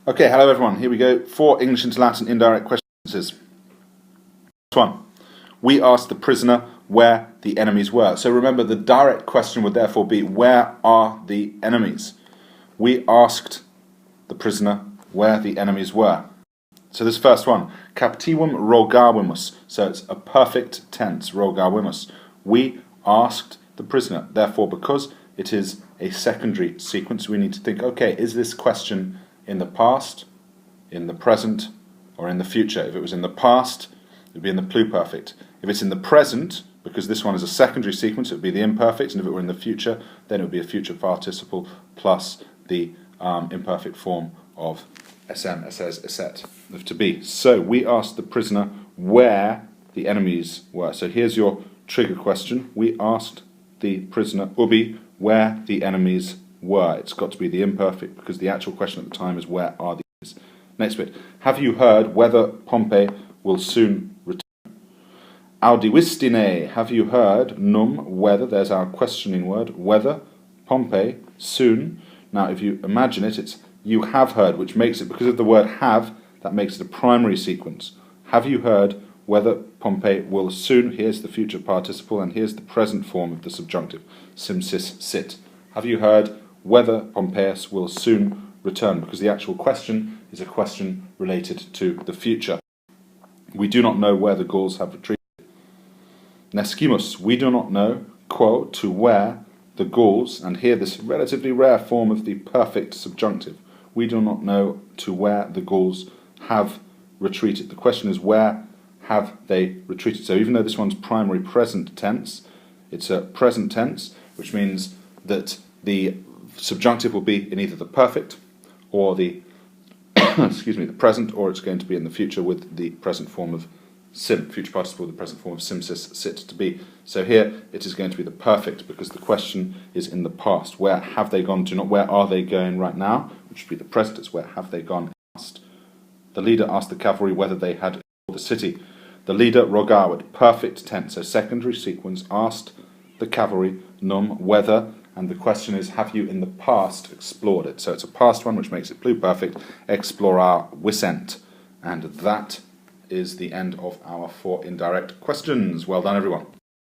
Okay, hello everyone. Here we go. 4 English into Latin indirect questions. First one. We asked the prisoner where the enemies were. So remember, the direct question would therefore be, where are the enemies? We asked the prisoner where the enemies were. So this first one, captivum rogavimus. So it's a perfect tense, rogavimus. We asked the prisoner. Therefore, because it is a secondary sequence, we need to think, okay, is this question in the past, in the present, or in the future? If it was in the past, it would be in the pluperfect. If it's in the present, because this one is a secondary sequence, it would be the imperfect, and if it were in the future, then it would be a future participle plus the imperfect form of SM, SS, esset, of to be. So we asked the prisoner where the enemies were. So here's your trigger question. We asked the prisoner, ubi, where the enemies were. It's got to be the imperfect because the actual question at the time is where are the enemies. Next bit. Have you heard whether Pompey will soon return? Audivistine, have you heard, num, whether, there's our questioning word, whether Pompey soon. Now if you imagine it, it's you have heard, which makes it, because of the word have, that makes it a primary sequence. Have you heard whether Pompey will soon, here's the future participle, and here's the present form of the subjunctive, sim, sis, sit. Have you heard whether Pompeius will soon return? Because the actual question is a question related to the future. We do not know where the Gauls have retreated. Nescimus, we do not know, quo, to where the Gauls, and here this relatively rare form of the perfect subjunctive, we do not know to where the Gauls have retreated. The question is, where have they retreated? So even though this one's primary present tense, it's a present tense, which means that the subjunctive will be in either the perfect or the the present, or it's going to be in the future with the present form of sim, future participle with the present form of sim, sis, sit, to be. So here it is going to be the perfect because the question is in the past. Where have they gone to? Not where are they going right now, which would be the present. It's where have they gone past. The leader asked the cavalry whether they had explored the city. The leader rogavit, perfect tense, so secondary sequence, asked the cavalry num, whether, and the question is, have you in the past explored it? So it's a past one, which makes it pluperfect, explorar visent. And that is the end of our 4 indirect questions. Well done, everyone.